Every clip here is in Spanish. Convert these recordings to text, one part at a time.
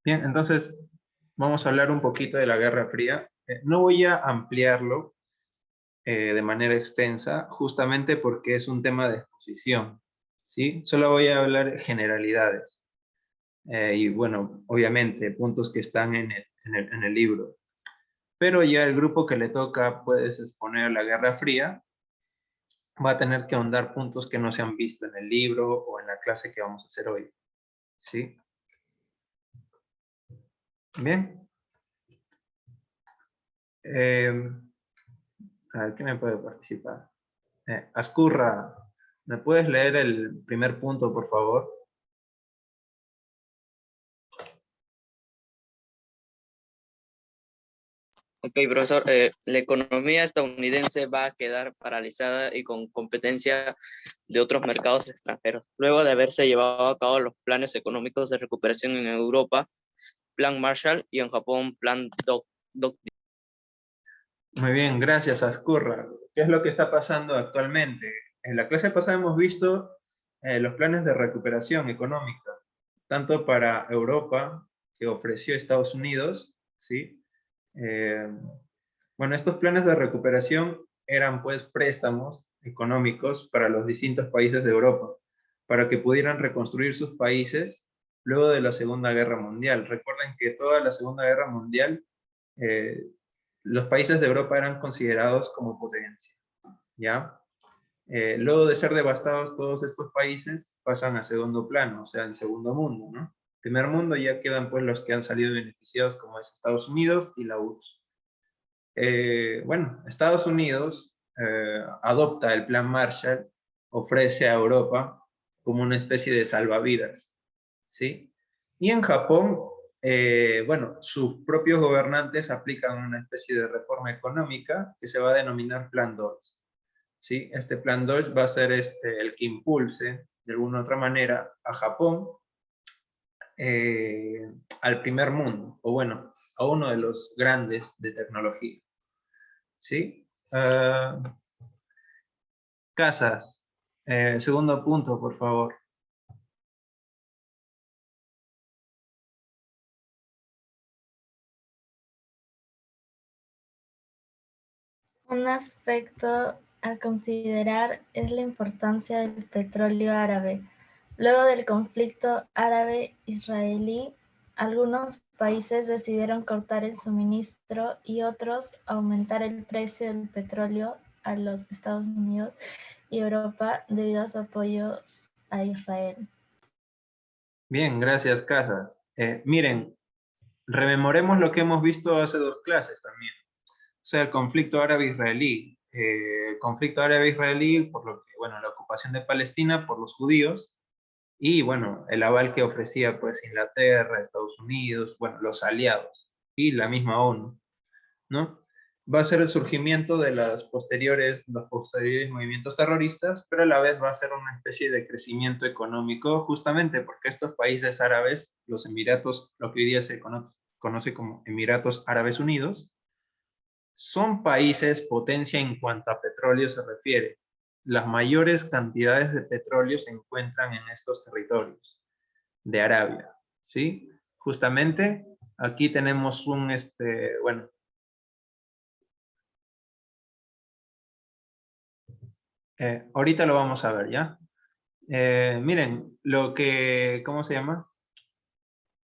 Bien, entonces vamos a hablar un poquito de la Guerra Fría. No voy a ampliarlo de manera extensa, justamente porque es un tema de exposición, ¿sí? Solo voy a hablar generalidades. Y bueno, obviamente, puntos que están en el libro. Pero ya el grupo que le toca, puedes exponer la Guerra Fría, va a tener que ahondar puntos que no se han visto en el libro o en la clase que vamos a hacer hoy, ¿sí? Bien. Eh, a ver, ¿quién me puede participar? Azcurra, ¿me puedes leer el primer punto, por favor? Ok, profesor, la economía estadounidense va a quedar paralizada y con competencia de otros mercados extranjeros. Luego de haberse llevado a cabo los planes económicos de recuperación en Europa, Plan Marshall, y en Japón, Plan Doc. Muy bien, gracias, Azcurra. ¿Qué es lo que está pasando actualmente? En la clase pasada hemos visto los planes de recuperación económica, tanto para Europa, que ofreció Estados Unidos, ¿sí? Eh, bueno, estos planes de recuperación eran pues préstamos económicos para los distintos países de Europa, para que pudieran reconstruir sus países luego de la Segunda Guerra Mundial. Recuerden que toda la Segunda Guerra Mundial eh, los países de Europa eran considerados como potencia, ¿ya? Luego de ser devastados todos estos países, pasan a segundo plano, o sea, en segundo mundo, ¿no? Primer mundo ya quedan pues los que han salido beneficiados, como es Estados Unidos y la URSS. Bueno, Estados Unidos adopta el Plan Marshall, ofrece a Europa como una especie de salvavidas, ¿sí? Y en Japón, bueno, sus propios gobernantes aplican una especie de reforma económica que se va a denominar Plan Dodge, ¿sí? Este Plan Dodge va a ser el que impulse, de alguna u otra manera, a Japón eh, al primer mundo, o bueno, a uno de los grandes de tecnología. ¿Sí? Casas. Segundo punto, por favor. Un aspecto a considerar es la importancia del petróleo árabe. Luego del conflicto árabe-israelí, algunos países decidieron cortar el suministro y otros aumentar el precio del petróleo a los Estados Unidos y Europa debido a su apoyo a Israel. Bien, gracias, Casas. Miren, rememoremos lo que hemos visto hace dos clases también. O sea, el conflicto árabe-israelí. El conflicto árabe-israelí, por lo que, bueno, la ocupación de Palestina por los judíos y, bueno, el aval que ofrecía, pues, Inglaterra, Estados Unidos, bueno, los aliados y la misma ONU, ¿no? Va a ser el surgimiento de los posteriores movimientos terroristas, pero a la vez va a ser una especie de crecimiento económico, justamente porque estos países árabes, los Emiratos, lo que hoy día se conoce como Emiratos Árabes Unidos, son países potencia en cuanto a petróleo se refiere. Las mayores cantidades de petróleo se encuentran en estos territorios de Arabia, ¿sí? Justamente aquí tenemos bueno, ahorita lo vamos a ver, ¿ya? Miren, ¿cómo se llama?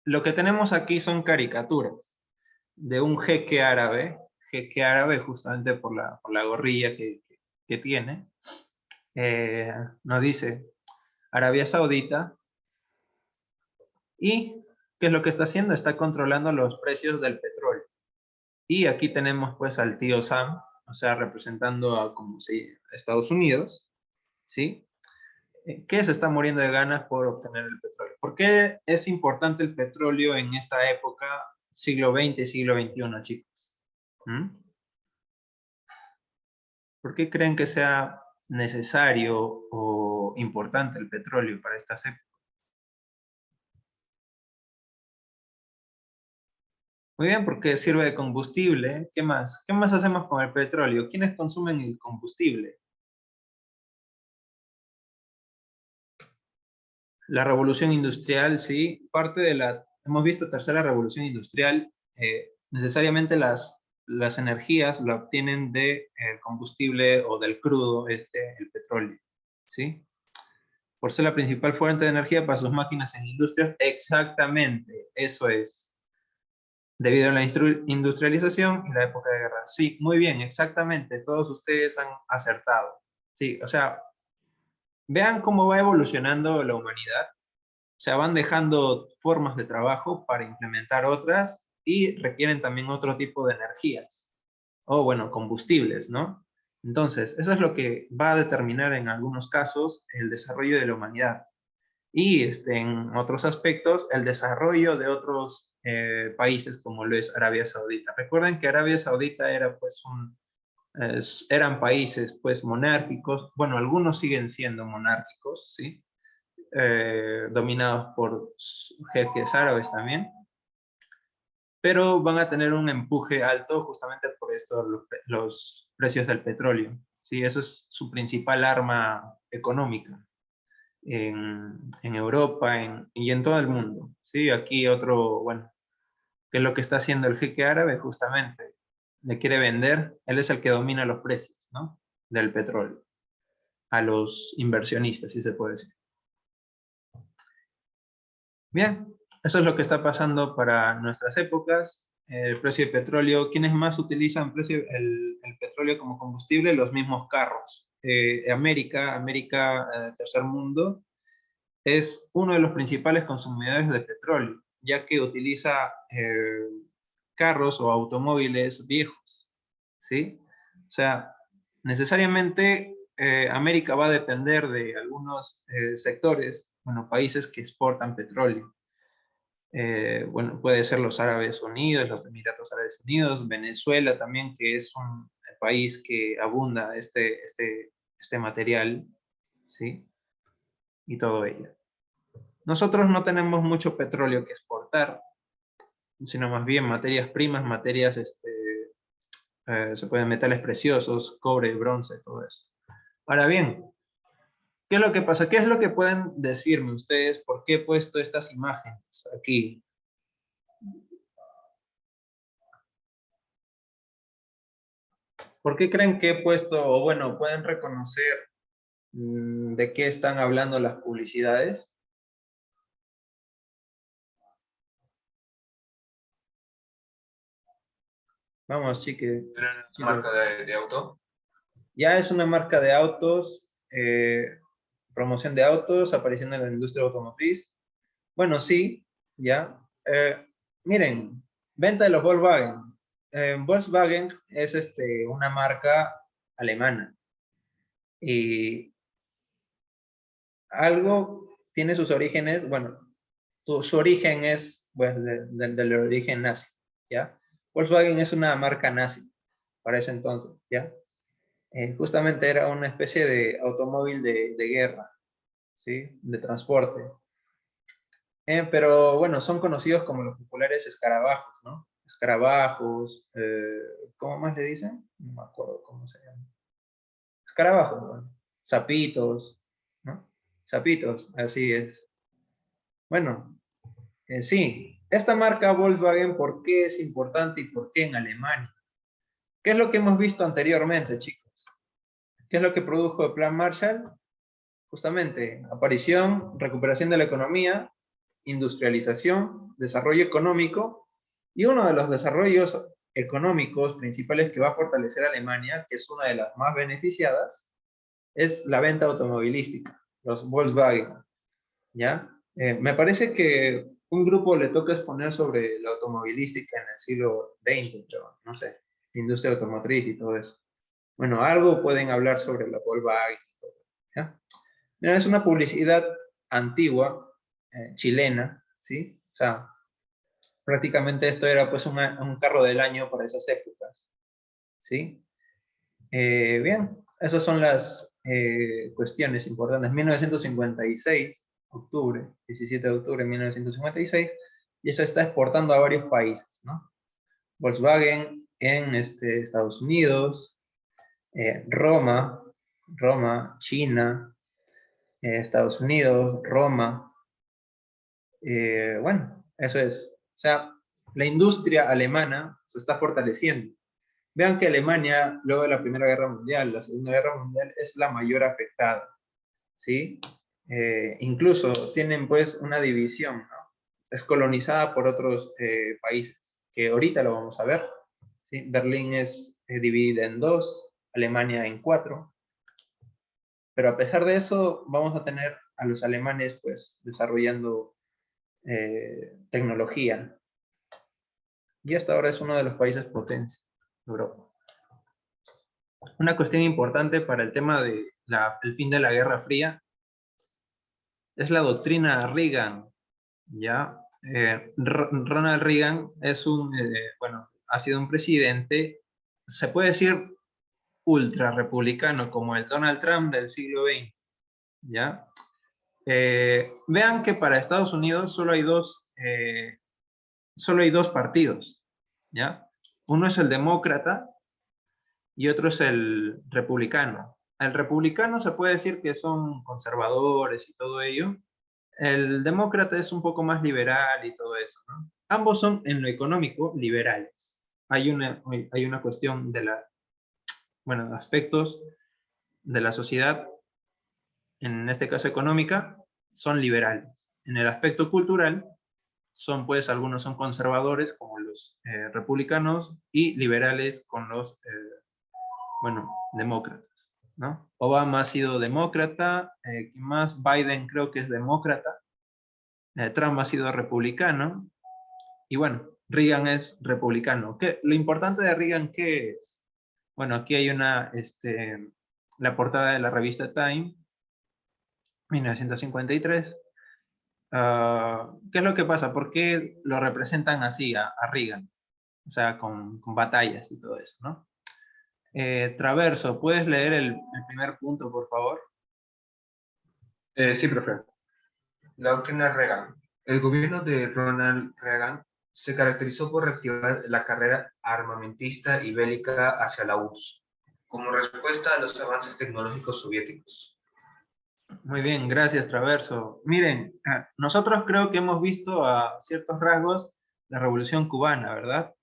Lo que tenemos aquí son caricaturas de un jeque árabe justamente por la gorrilla que tiene. Nos dice Arabia Saudita y ¿qué es lo que está haciendo? Está controlando los precios del petróleo. Y aquí tenemos pues al tío Sam, o sea, representando a como si Estados Unidos, ¿sí? Que se está muriendo de ganas por obtener el petróleo. ¿Por qué es importante el petróleo en esta época, siglo XX, siglo XXI, chicos? ¿Mm? ¿Por qué creen que sea necesario o importante el petróleo para estas épocas? Muy bien, porque sirve de combustible. ¿Qué más? ¿Qué más hacemos con el petróleo? ¿Quiénes consumen el combustible? La revolución industrial, sí, parte de la hemos visto tercera revolución industrial, necesariamente las energías lo obtienen del combustible o del crudo, el petróleo, ¿sí? Por ser la principal fuente de energía para sus máquinas en industrias, exactamente, eso es. Debido a la industrialización y la época de guerra. Sí, muy bien, exactamente, todos ustedes han acertado. Sí, o sea, vean cómo va evolucionando la humanidad. O sea, van dejando formas de trabajo para implementar otras y requieren también otro tipo de energías. O bueno, combustibles, ¿no? Entonces, eso es lo que va a determinar en algunos casos el desarrollo de la humanidad. Y en otros aspectos, el desarrollo de otros países como lo es Arabia Saudita. Recuerden que Arabia Saudita era pues eran países pues monárquicos, bueno, algunos siguen siendo monárquicos, ¿sí? Dominados por jeques árabes también, pero van a tener un empuje alto justamente por esto, los precios del petróleo, ¿sí? Eso es su principal arma económica en Europa y en todo el mundo, ¿sí? Aquí otro, bueno, ¿qué es lo que está haciendo el jeque árabe? Justamente, le quiere vender, él es el que domina los precios, ¿no? Del petróleo, a los inversionistas, si se puede decir. Bien, eso es lo que está pasando para nuestras épocas. El precio del petróleo, ¿quiénes más utilizan el petróleo como combustible? Los mismos carros. América, tercer mundo, es uno de los principales consumidores de petróleo, ya que utiliza carros o automóviles viejos, ¿sí? O sea, necesariamente América va a depender de algunos sectores, bueno, países que exportan petróleo. Bueno, puede ser los Árabes Unidos, los Emiratos Árabes Unidos, Venezuela también, que es un país que abunda este material, ¿sí? Y todo ello. Nosotros no tenemos mucho petróleo que exportar, sino más bien materias primas, materias, se pueden metales preciosos, cobre, bronce, todo eso. Ahora bien, ¿qué es lo que pasa? ¿Qué es lo que pueden decirme ustedes? ¿Por qué he puesto estas imágenes aquí? ¿Por qué creen que he puesto, o bueno, pueden reconocer de qué están hablando las publicidades? Vamos, chique. ¿Era una marca de auto? Ya es una marca de autos, promoción de autos, aparición en la industria automotriz. Bueno, sí, ya. Miren, venta de los Volkswagen. Volkswagen es una marca alemana. Y algo tiene sus orígenes, bueno, su origen es pues, del origen nazi, ¿ya? Volkswagen es una marca nazi para ese entonces, ¿ya? Justamente era una especie de automóvil de guerra, ¿sí? De transporte. Pero bueno, son conocidos como los populares escarabajos, ¿no? Escarabajos, ¿cómo más le dicen? No me acuerdo cómo se llama. Escarabajos, bueno. Sapitos, ¿no? Sapitos, así es. Bueno, sí, esta marca Volkswagen, ¿por qué es importante y por qué en Alemania? ¿Qué es lo que hemos visto anteriormente, chicos? ¿Qué es lo que produjo el Plan Marshall? Justamente, aparición, recuperación de la economía, industrialización, desarrollo económico, y uno de los desarrollos económicos principales que va a fortalecer a Alemania, que es una de las más beneficiadas, es la venta automovilística, los Volkswagen, ¿ya? Me parece que un grupo le toca exponer sobre la automovilística en el siglo XX, no sé, industria automotriz y todo eso. Bueno, algo pueden hablar sobre la Volkswagen y todo, ¿ya? Mira, es una publicidad antigua, chilena, ¿sí? O sea, prácticamente esto era pues un carro del año para esas épocas, ¿sí? Bien, esas son las cuestiones importantes. 1956, octubre, 17 de octubre de 1956, y se está exportando a varios países, ¿no? Volkswagen en Estados Unidos, Roma, China, Estados Unidos, Roma. Bueno, Eso es. O sea, la industria alemana se está fortaleciendo. Vean que Alemania, luego de la Primera Guerra Mundial, la Segunda Guerra Mundial, es la mayor afectada, ¿sí? Incluso tienen pues una división, ¿no? Es colonizada por otros países, que ahorita lo vamos a ver, ¿sí? Berlín es dividida en dos, Alemania en cuatro, pero a pesar de eso vamos a tener a los alemanes pues desarrollando tecnología, y hasta ahora es uno de los países potencia de Europa. Una cuestión importante para el tema del fin de la Guerra Fría es la doctrina Reagan, ¿ya? Ronald Reagan es bueno, ha sido un presidente, se puede decir, ultra republicano, como el Donald Trump del siglo XX, ¿ya? Vean que para Estados Unidos solo hay dos partidos, ¿ya? Uno es el demócrata y otro es el republicano. El republicano se puede decir que son conservadores y todo ello. El demócrata es un poco más liberal y todo eso, ¿no? Ambos son en lo económico liberales. Hay una cuestión de bueno, aspectos de la sociedad, en este caso económica, son liberales. En el aspecto cultural, pues algunos son conservadores, como los republicanos, y liberales con los, bueno, demócratas, ¿no? Obama ha sido demócrata, ¿quién más? Biden creo que es demócrata, Trump ha sido republicano, y bueno, Reagan es republicano. Lo importante de Reagan, ¿qué es? Bueno, aquí hay la portada de la revista Time, 1953. ¿Qué es lo que pasa? ¿Por qué lo representan así a Reagan? O sea, con batallas y todo eso, ¿no? Traverso, ¿puedes leer el primer punto, por favor? Sí, profe. La doctrina Reagan. El gobierno de Ronald Reagan se caracterizó por reactivar la carrera armamentista y bélica hacia la URSS, como respuesta a los avances tecnológicos soviéticos. Muy bien, gracias, Traverso. Miren, nosotros creo que hemos visto a ciertos rasgos la Revolución Cubana, ¿verdad?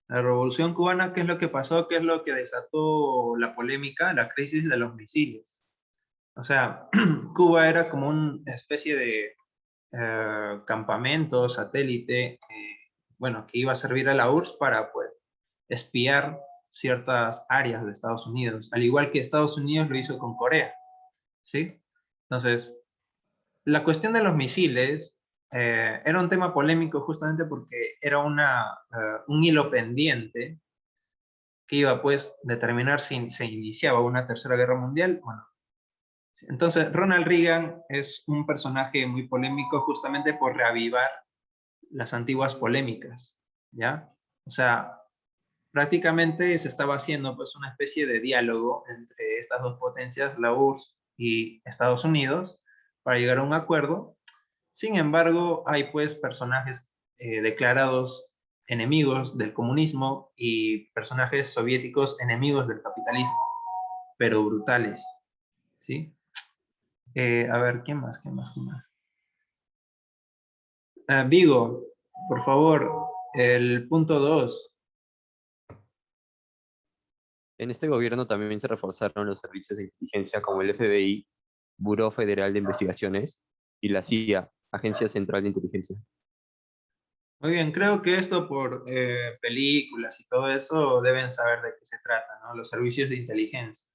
La Revolución Cubana, ¿qué es lo que pasó? ¿Qué es lo que desató la polémica? La crisis de los misiles. O sea, Cuba era como una especie de campamento, satélite, bueno, que iba a servir a la URSS para, pues, espiar ciertas áreas de Estados Unidos, al igual que Estados Unidos lo hizo con Corea, ¿sí? Entonces, la cuestión de los misiles era un tema polémico justamente porque era un hilo pendiente que iba pues determinar si se iniciaba una tercera guerra mundial o no. Entonces, Ronald Reagan es un personaje muy polémico justamente por reavivar las antiguas polémicas, ¿ya? O sea, prácticamente se estaba haciendo pues una especie de diálogo entre estas dos potencias, la URSS y Estados Unidos, para llegar a un acuerdo. Sin embargo, hay pues personajes declarados enemigos del comunismo y personajes soviéticos enemigos del capitalismo, pero brutales, ¿sí? A ver, ¿quién más? ¿Quién más? Vigo, por favor, el punto 2. En este gobierno también se reforzaron los servicios de inteligencia como el FBI, Buró Federal de Investigaciones, y la CIA, Agencia Central de Inteligencia. Muy bien, creo que esto por películas y todo eso deben saber de qué se trata, ¿no? Los servicios de inteligencia.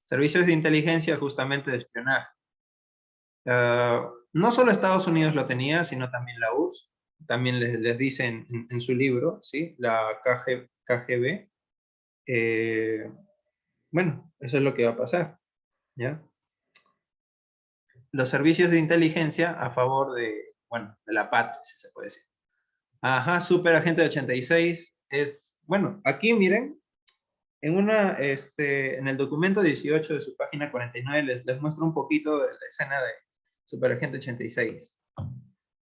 Servicios de inteligencia justamente de espionaje. No solo Estados Unidos lo tenía, sino también la URSS. También les dice en su libro, ¿sí? La KGB. Bueno, eso es lo que va a pasar, ¿ya? Los servicios de inteligencia a favor de, bueno, de la patria, si se puede decir. Ajá, Super Agente 86 es, bueno, aquí miren, en el documento 18 de su página 49 les muestro un poquito de la escena de Super Agente 86.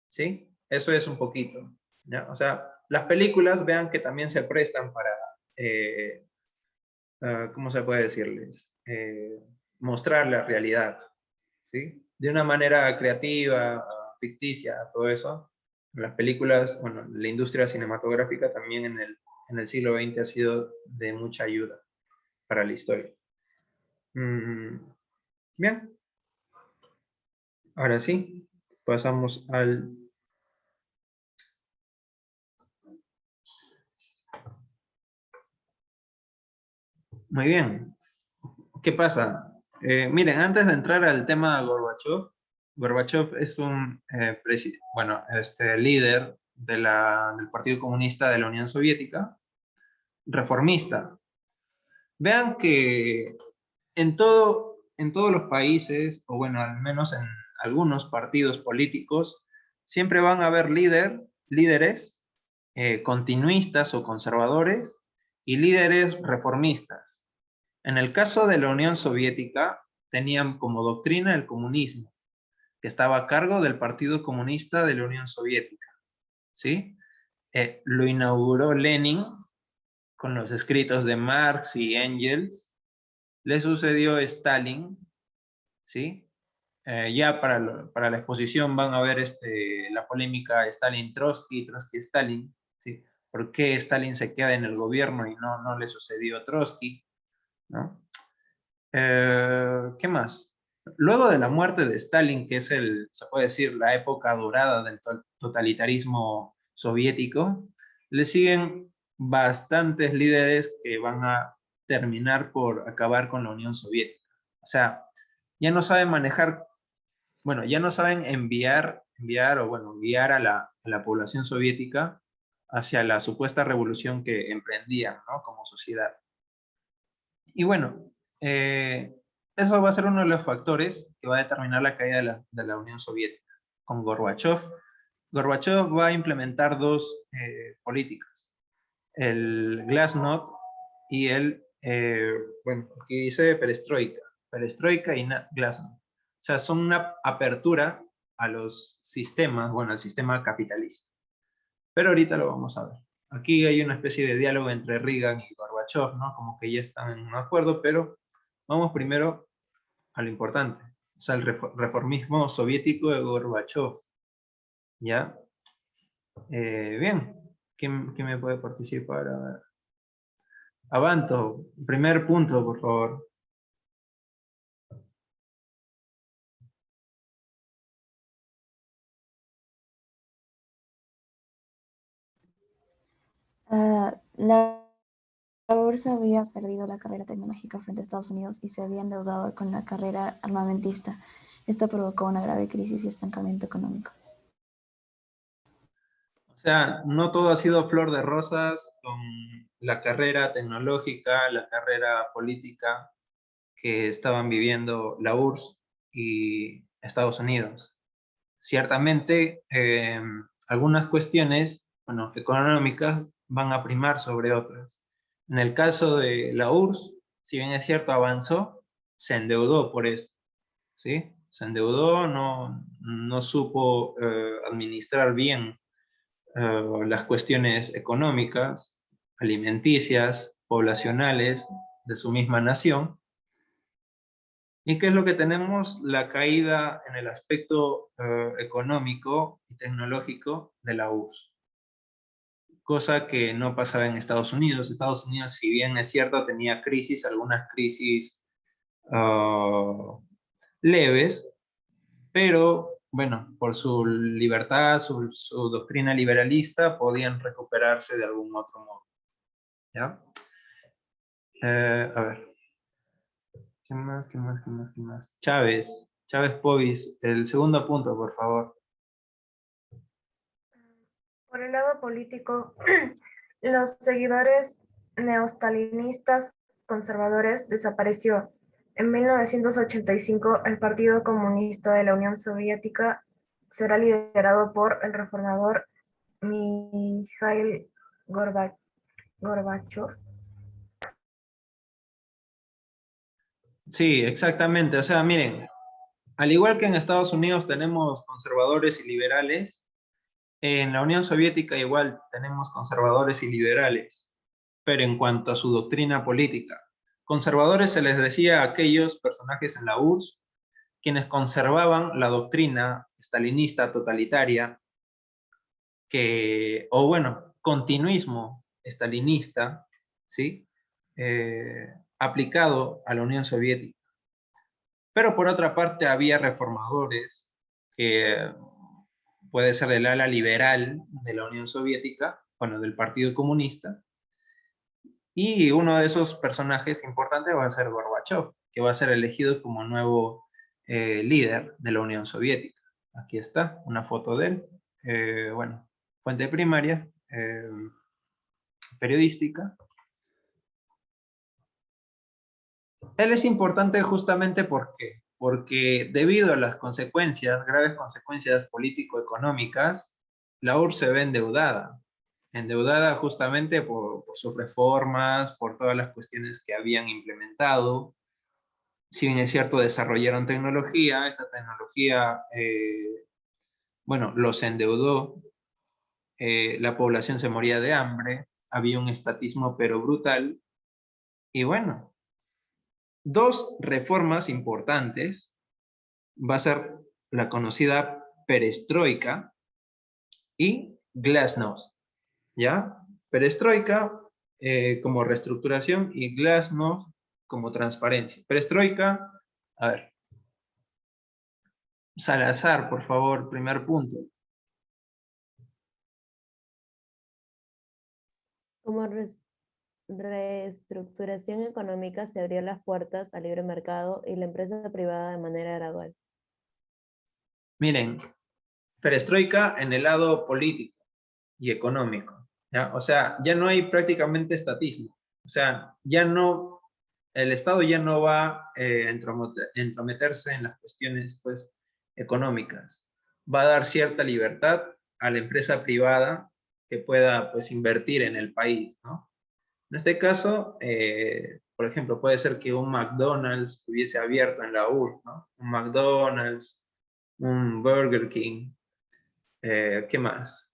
¿Sí? Eso es un poquito, ¿ya? O sea, las películas vean que también se prestan para, ¿cómo se puede decirles? Mostrar la realidad, ¿sí? De una manera creativa, ficticia, todo eso. Las películas, bueno, la industria cinematográfica también en el siglo XX ha sido de mucha ayuda para la historia. Bien. Ahora sí, pasamos al... Muy bien. ¿Qué pasa? Miren, antes de entrar al tema de Gorbachev, Gorbachev es un líder del Partido Comunista de la Unión Soviética, reformista. Vean que en todos los países, o bueno, al menos en algunos partidos políticos, siempre van a haber líderes continuistas o conservadores y líderes reformistas. En el caso de la Unión Soviética, tenían como doctrina el comunismo, que estaba a cargo del Partido Comunista de la Unión Soviética, ¿sí? Lo inauguró Lenin con los escritos de Marx y Engels. Le sucedió Stalin, ¿sí? Ya para la exposición van a ver la polémica Stalin-Trotsky, Trotsky-Stalin, ¿sí? ¿Por qué Stalin se queda en el gobierno y no le sucedió Trotsky? ¿No? ¿Qué más? Luego de la muerte de Stalin, que es se puede decir, la época dorada del totalitarismo soviético, le siguen bastantes líderes que van a terminar por acabar con la Unión Soviética. O sea, ya no saben manejar, bueno, ya no saben enviar o bueno, guiar a la población soviética hacia la supuesta revolución que emprendían, ¿no? Como sociedad. Y bueno, eso va a ser uno de los factores que va a determinar la caída de la Unión Soviética. Con Gorbachev, Gorbachev va a implementar dos políticas, el Glasnost y bueno, aquí dice perestroika y Glasnost. O sea, son una apertura a los sistemas, bueno, al sistema capitalista. Pero ahorita lo vamos a ver. Aquí hay una especie de diálogo entre Reagan y Gorbachev, ¿no? Como que ya están en un acuerdo, pero vamos primero a lo importante. O sea, el reformismo soviético de Gorbachev. ¿Ya? Bien. ¿Quién me puede participar? A ver. Avanto, primer punto, por favor. La URSS había perdido la carrera tecnológica frente a Estados Unidos y se había endeudado con la carrera armamentista. Esto provocó una grave crisis y estancamiento económico. O sea, no todo ha sido flor de rosas con la carrera tecnológica, la carrera política que estaban viviendo la URSS y Estados Unidos. Ciertamente, algunas cuestiones, bueno, económicas van a primar sobre otras. En el caso de la URSS, si bien es cierto, avanzó, se endeudó por eso, ¿sí? Se endeudó, no supo administrar bien las cuestiones económicas, alimenticias, poblacionales de su misma nación. ¿Y qué es lo que tenemos? La caída en el aspecto económico y tecnológico de la URSS. Cosa que no pasaba en Estados Unidos. Estados Unidos, si bien es cierto, tenía crisis, algunas crisis leves, pero bueno, por su libertad, su doctrina liberalista, podían recuperarse de algún otro modo. ¿Ya? A ver. ¿Qué más? Chávez Povis, el segundo punto, por favor. Por el lado político, los seguidores neostalinistas conservadores desapareció. En 1985, el Partido Comunista de la Unión Soviética será liderado por el reformador Mikhail Gorbachev. Sí, exactamente. O sea, miren, al igual que en Estados Unidos tenemos conservadores y liberales, en la Unión Soviética igual tenemos conservadores y liberales, pero en cuanto a su doctrina política. Conservadores se les decía a aquellos personajes en la URSS quienes conservaban la doctrina stalinista totalitaria o bueno, continuismo estalinista, ¿sí? Aplicado a la Unión Soviética. Pero por otra parte había reformadores, que puede ser el ala liberal de la Unión Soviética, bueno, del Partido Comunista, y uno de esos personajes importantes va a ser Gorbachov, que va a ser elegido como nuevo líder de la Unión Soviética. Aquí está, una foto de él. Bueno, fuente primaria, periodística. Él es importante justamente porque debido a las consecuencias, graves consecuencias político-económicas, la URSS se ve endeudada justamente por sus reformas, por todas las cuestiones que habían implementado. Si bien es cierto, desarrollaron tecnología, esta tecnología, bueno, los endeudó, la población se moría de hambre, había un estatismo pero brutal, y bueno, dos reformas importantes va a ser la conocida perestroika y glasnost, ¿ya? Perestroika como reestructuración y glasnost como transparencia. Perestroika, a ver, Salazar, por favor, primer punto. Como reestructuración económica se abrió las puertas al libre mercado y la empresa privada de manera gradual. Miren, perestroika en el lado político y económico, ¿ya? O sea, ya no hay prácticamente estatismo. O sea, ya no, el Estado ya no va a entrometerse en las cuestiones, pues, económicas. Va a dar cierta libertad a la empresa privada que pueda, pues, invertir en el país, ¿no? En este caso, por ejemplo, puede ser que un McDonald's hubiese abierto en la URSS, ¿no? Un McDonald's, un Burger King, ¿qué más?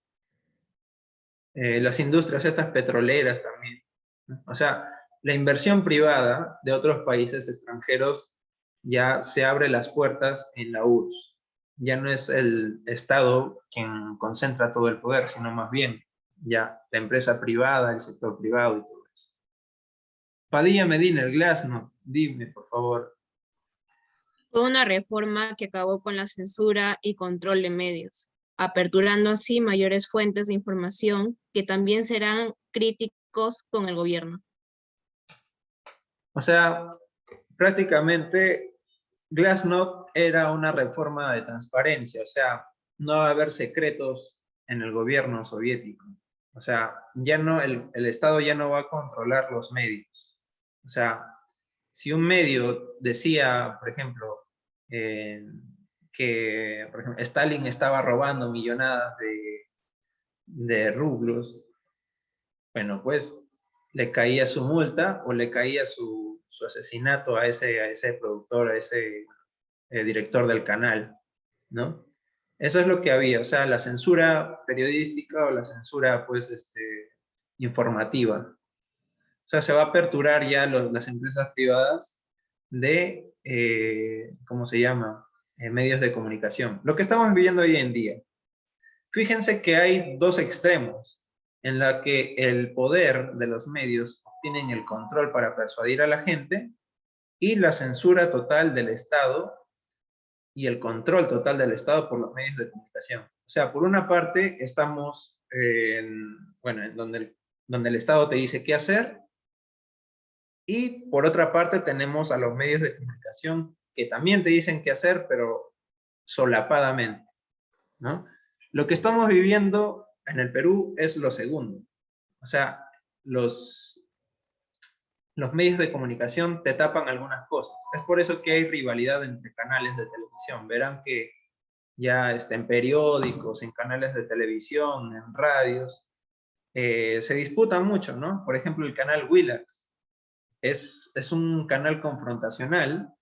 Las industrias estas petroleras también, ¿no? O sea, la inversión privada de otros países extranjeros ya se abre las puertas en la URSS. Ya no es el Estado quien concentra todo el poder, sino más bien ya la empresa privada, el sector privado y todo eso. Padilla Medina, el Glasnost, dime, por favor. Fue una reforma que acabó con la censura y control de medios, aperturando así mayores fuentes de información que también serán críticos con el gobierno. O sea, prácticamente Glasnost era una reforma de transparencia, o sea, no va a haber secretos en el gobierno soviético. O sea, ya no, el Estado ya no va a controlar los medios. O sea, si un medio decía, por ejemplo, que por ejemplo, Stalin estaba robando millonadas de rublos, bueno, pues le caía su multa o le caía su asesinato a ese productor, a ese director del canal, ¿no? Eso es lo que había, o sea, la censura periodística o la censura, pues, informativa. O sea, se va a aperturar ya las empresas privadas de, ¿cómo se llama? Medios de comunicación. Lo que estamos viviendo hoy en día. Fíjense que hay dos extremos en la que el poder de los medios obtienen el control para persuadir a la gente y la censura total del Estado y el control total del Estado por los medios de comunicación. O sea, por una parte estamos bueno, en donde el Estado te dice qué hacer, y por otra parte tenemos a los medios de comunicación que también te dicen qué hacer, pero solapadamente, ¿no? Lo que estamos viviendo en el Perú es lo segundo. O sea, los medios de comunicación te tapan algunas cosas. Es por eso que hay rivalidad entre canales de televisión. Verán que ya en periódicos, en canales de televisión, en radios, se disputan mucho, ¿no? Por ejemplo, el canal Willax es un canal confrontacional,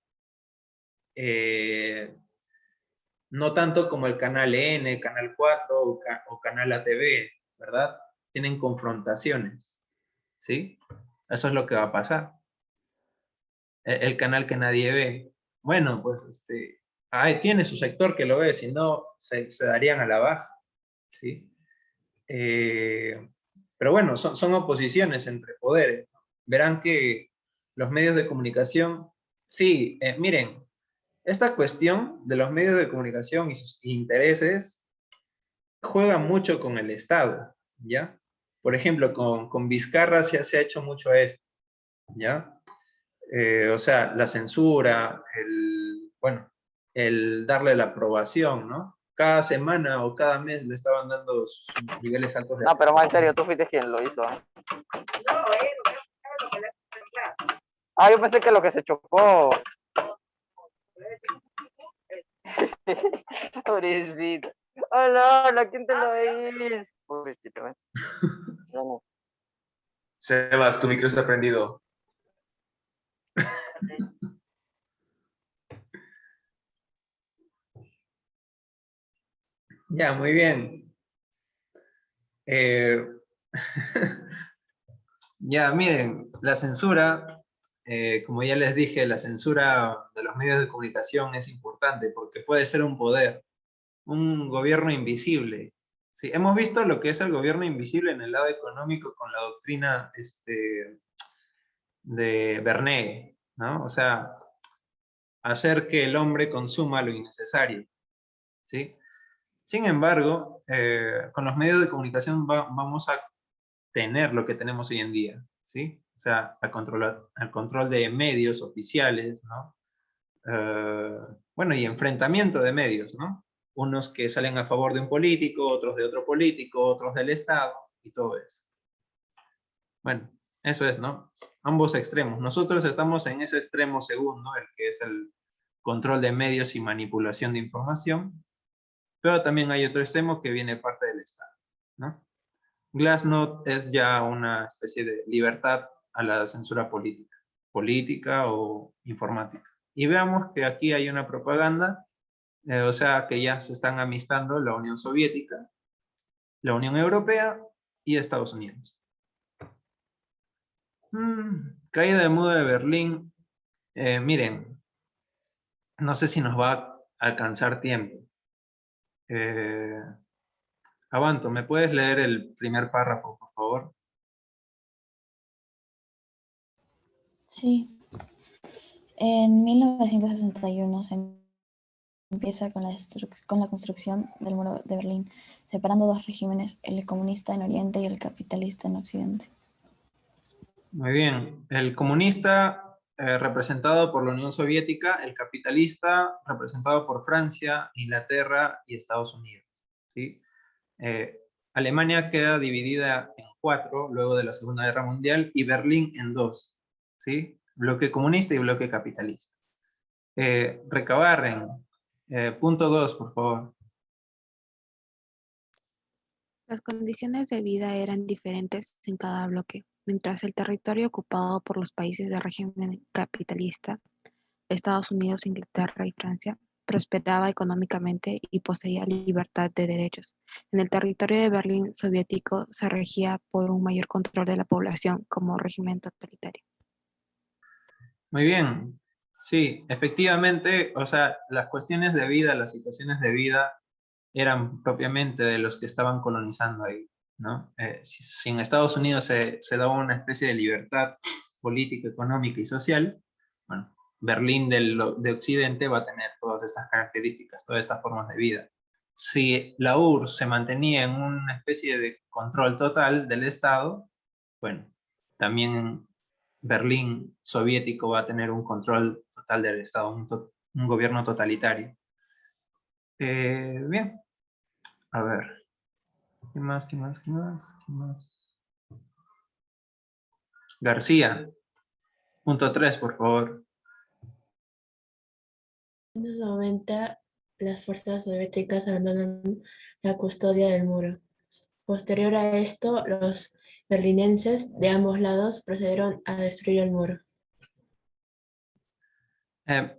no tanto como el canal N, canal 4 o canal ATV, ¿verdad? Tienen confrontaciones, ¿sí? Eso es lo que va a pasar. El canal que nadie ve. Bueno, pues ahí tiene su sector que lo ve, si no se darían a la baja, ¿sí? Pero bueno, son oposiciones entre poderes. Verán que los medios de comunicación, sí, miren, esta cuestión de los medios de comunicación y sus intereses juega mucho con el Estado, ¿ya? Por ejemplo, con Vizcarra se ha hecho mucho esto, ¿ya? O sea, la censura, bueno, el darle la aprobación, ¿no? Cada semana o cada mes le estaban dando sus niveles altos de... No, pero más en serio, tú fuiste quien lo hizo. Ah, yo pensé que lo que se chocó. Pobrecito. Oh, no, ¿quién te lo hizo? Pobrecito, ¿eh? No. Sebas, tu micro está prendido. Ya, muy bien. Ya, miren, la censura, como ya les dije, la censura de los medios de comunicación es importante porque puede ser un poder, un gobierno invisible. Sí, hemos visto lo que es el gobierno invisible en el lado económico con la doctrina de Bernays, ¿no? O sea, hacer que el hombre consuma lo innecesario, ¿sí? Sin embargo, con los medios de comunicación vamos a tener lo que tenemos hoy en día, ¿sí? O sea, el control de medios oficiales, ¿no? Bueno, y enfrentamiento de medios, ¿no? Unos que salen a favor de un político, otros de otro político, otros del Estado, y todo eso. Bueno, eso es, ¿no? Ambos extremos. Nosotros estamos en ese extremo segundo, el que es el control de medios y manipulación de información, pero también hay otro extremo que viene parte del Estado, ¿no? Glasnost es ya una especie de libertad a la censura política o informática. Y veamos que aquí hay una propaganda, o sea que ya se están amistando la Unión Soviética, la Unión Europea y Estados Unidos. Caída del muro de Berlín. Miren, no sé si nos va a alcanzar tiempo. Avanto, ¿me puedes leer el primer párrafo, por favor? Sí. En 1961 se empieza con la construcción del muro de Berlín, separando dos regímenes, el comunista en Oriente y el capitalista en Occidente. Muy bien. El comunista representado por la Unión Soviética, el capitalista representado por Francia, Inglaterra y Estados Unidos, ¿sí? Alemania queda dividida en 4 luego de la Segunda Guerra Mundial y Berlín en 2, ¿sí? Bloque comunista y bloque capitalista. Recabarren, punto 2, por favor. Las condiciones de vida eran diferentes en cada bloque. Mientras el territorio ocupado por los países del régimen capitalista, Estados Unidos, Inglaterra y Francia, prosperaba económicamente y poseía libertad de derechos. En el territorio de Berlín soviético se regía por un mayor control de la población como régimen totalitario. Muy bien. Sí, efectivamente, o sea, las cuestiones de vida, las situaciones de vida eran propiamente de los que estaban colonizando ahí, ¿no? Si en Estados Unidos se daba una especie de libertad política, económica y social, bueno, Berlín de Occidente va a tener todas estas características, todas estas formas de vida. Si la URSS se mantenía en una especie de control total del Estado, bueno, también Berlín soviético va a tener un control total del Estado, un gobierno totalitario. Bien, a ver. ¿Qué más? García, punto 3, por favor. En los 90, las fuerzas soviéticas abandonan la custodia del muro. Posterior a esto, los berlinenses de ambos lados procedieron a destruir el muro.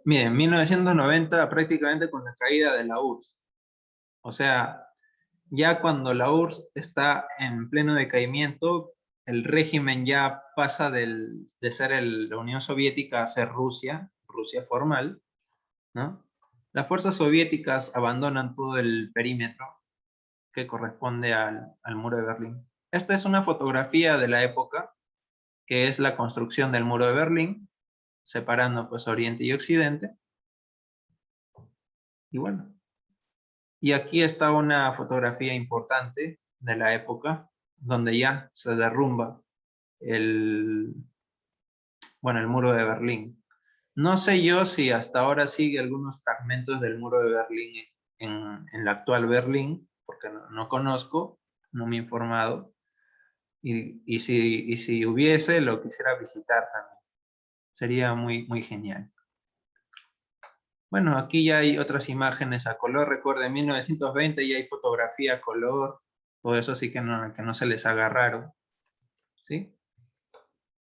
Miren, 1990 prácticamente con la caída de la URSS. O sea, ya cuando la URSS está en pleno decaimiento, el régimen ya pasa de ser la Unión Soviética a ser Rusia formal, ¿no? Las fuerzas soviéticas abandonan todo el perímetro que corresponde al muro de Berlín. Esta es una fotografía de la época, que es la construcción del muro de Berlín, separando pues Oriente y Occidente. Y bueno, y aquí está una fotografía importante de la época, donde ya se derrumba el muro de Berlín. No sé yo si hasta ahora sigue algunos fragmentos del muro de Berlín en la actual Berlín, porque no conozco, no me he informado. Y si hubiese, lo quisiera visitar también. Sería muy, muy genial. Bueno, aquí ya hay otras imágenes a color. Recuerden, en 1920 ya hay fotografía a color. Todo eso sí que no se les haga raro. ¿Sí?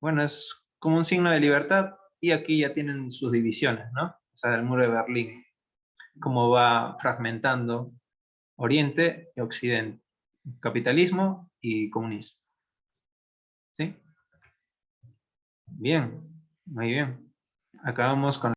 Bueno, es como un signo de libertad. Y aquí ya tienen sus divisiones, ¿no? O sea, del muro de Berlín. Cómo va fragmentando Oriente y Occidente. Capitalismo y comunismo. ¿Sí? Bien, muy bien. Acabamos con